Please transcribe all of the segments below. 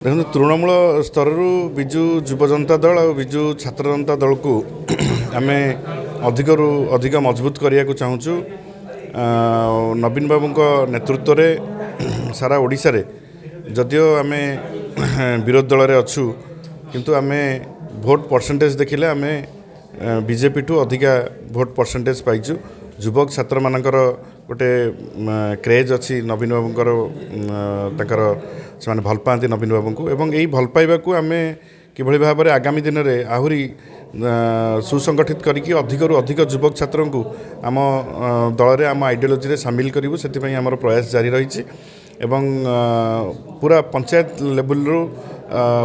देखो तृणमूल स्तर विजु युव जनता दल और विजु छात्र जनता दल को आम अधिक मजबूत करने को चाहूँ। नवीन बाबू नेतृत्व में सारा ओडिशा रे जदियो आम विरोध दल में अच्छु किंतु आम भोट परसेंटेज देखिले आम बीजेपी ठू अधिका भोट परसेंटेज पाइचु। युवक छात्र मानकर गोटे क्रेज अच्छी नवीन बाबूंकर से भल पाती नवीन बाबू को एवं यही भल पाइबा आम किभली भाव में आगामी दिन में आहरी सुसंगठित करके अधिकरू अधिक युवक छात्र को आम दल में आम आइडियोलोजी सामिल करूँ से आमर प्रयास जारी रही एवं पूरा पंचायत लेवल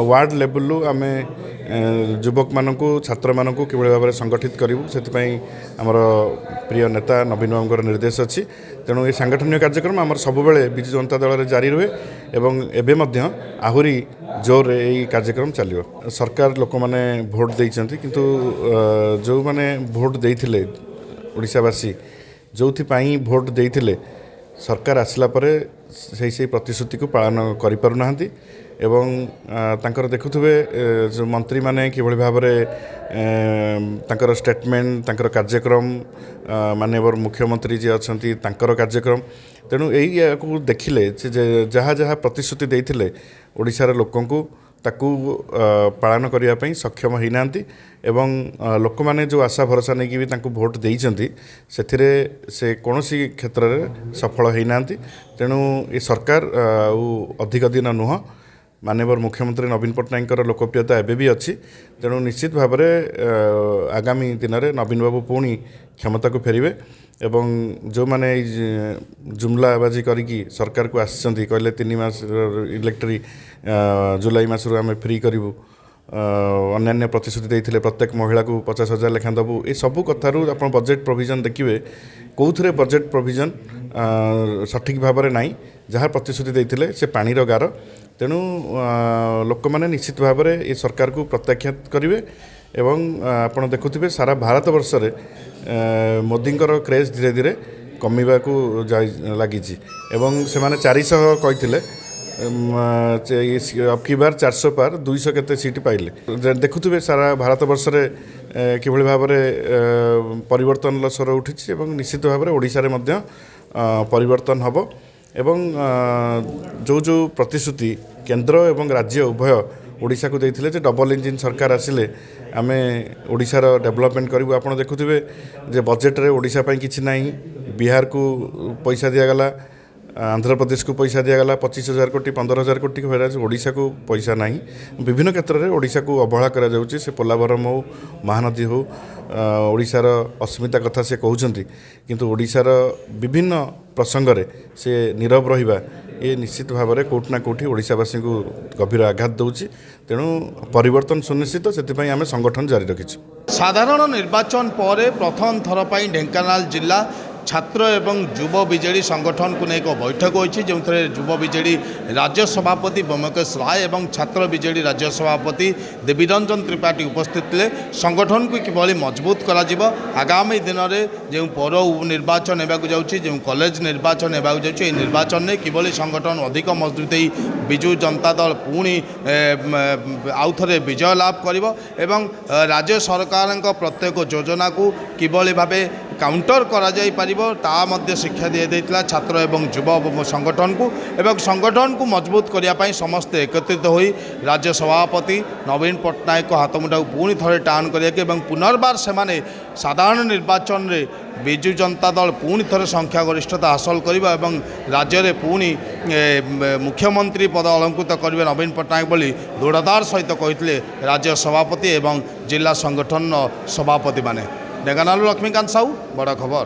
वार्ड लेवल आम युवक मानू छात्र मानू किभली भाव में संगठित करूँ से आमर प्रिय नेता नवीन बाबू निर्देश अच्छी। तेणु ये सांगठनिक कार्यक्रम आमर सबुबले विजु जनता दल में जारी रुहे एवं एबे मध्य आहरी जोर यही कार्यक्रम चलो। सरकार लोक मैंने भोट देइछन्ति किंतु जो मैंने भोट देइथिले ओडिशावासी जो भोट देइथिले सरकार आसला परे से प्रतिश्रुति को पालन करि पारु नाहंती एवं तांकर देखुथुबे जो मंत्री माने किभली भाव में तांकर स्टेटमेंट तांकर कार्यक्रम माननीय मुख्यमंत्री जी अछंती तांकर कार्यक्रम तेणु यही को देखिले जहाँ जहाँ प्रतिश्रुति देइथिले ओडिशार लोकंकु ताकू पालन करने सक्षम होना एवं लोक मैंने जो आशा भरोसा नहीं भी तांको भोट देइछन्ति सेथिरे से कौनसी क्षेत्र में सफल होना। तेणु ये सरकार अधिक दिन नुह माननीय मुख्यमंत्री नवीन पट्टनायक लोकप्रियता एबे भी अच्छी। तेणु निश्चित भाव में आगामी दिन में नवीन बाबू पुणी क्षमता को फेरिवे एवं जो माने जुमलाबाजी करी सरकार को आसिचंती कहले 3 मास इलेक्ट्री जुलाई मासरू आम फ्री करूँ अन्य प्रतिश्रुति देते प्रत्येक महिला को 50,000 लेखा देवु ये सबू कथारू आप बजेट प्रोविजन देखिए कौन बजेट प्रोविजन सठिक भाव में नाई जहाँ प्रतिश्रुति देते से पानीर गार। तेणु लोक मैंने निश्चित भाव में ये सरकार को प्रत्याख्यात करेंगे एवं आपड़ देखुवे सारा भारत वर्ष में मोदींकर क्रेज धीरे धीरे कमिबा को लगी एवं से 400 कहते अब की बार 400 पार 200 केते सीट पाइले देखुवे सारा भारत वर्ष में किभली भाव में परिवर्तन स्वर उठी निश्चित भाव में ओडिशा रे मध्य परिवर्तन हब एवं जो जो प्रतिश्रुति केंद्र एवं राज्य उभय ओडिशा को देथिले जे डबल इंजिन सरकार आसिले आम ओडिशार डेवलपमेंट करूँ। आप देखुवे जे बजेट रे ओडिशा पई किछि नाही बिहार को पैसा दिगला आंध्र प्रदेश को पैसा दिगला 25,000 कोटी 15,000 कोटी ओडिशा को पैसा नहीं विभिन्न क्षेत्र में ओडिशा को अवहेला करा जाउछि से पोलाभरम हो महानदी हो ओडिशार अस्मिता कथा से कहउछन्ति किंतु ओडिशार विभिन्न प्रसंग रे से नीरव रहिबा ये निश्चित भाव में कोठना कोठी ओडिशावासी को गभीर आघात दउछि। तेणु परिवर्तन सुनिश्चित से आम संगठन जारी रखिछु। साधारण निर्वाचन पर प्रथम थर पर ढेंकानाल जिला छात्र एवं युव विजेडी संगठन को एक बैठक होती जो युव विजेडी राज्य सभापति ब्योमकेश राय एवं छात्र विजेडी राज्य सभापति देवीरंजन त्रिपाठी उपस्थित थे। संगठन को किभली मजबूत करा जिवो आगामी दिन में जो पौर निर्वाचन होगा जाऊँगी जो कॉलेज निर्वाचन होगा जाऊँगी निर्वाचन में किभली संगठन अधिक मजबूत हो विजु जनता दल पुणी आउ थे विजय लाभ कर राज्य सरकार प्रत्येक योजना को किभली भाव काउंटर करा जाई पारिबो ता मध्य शिक्षा दिया देइतला छात्र एवं युव संगठन को एवं संगठन को मजबूत करिया पई समस्त एकत्रित होई राज्य सभापति नवीन पट्टनायक हाथमुठा पुणी थे टाण करिया पुनर्बार से साधारण निर्वाचन रे विजु जनता दल पुणी थे संख्यागरिष्ठता हासिल करिबा एवं राज्य रे पुणी मुख्यमंत्री पद अलंकृत करिवे नवीन पट्टनायक बोली दृढ़तार सहित कहितले राज्य सभापति एवं जिला संगठन सभापति माने। ढेंकानाल लक्ष्मीकांत साहू बड़ा खबर।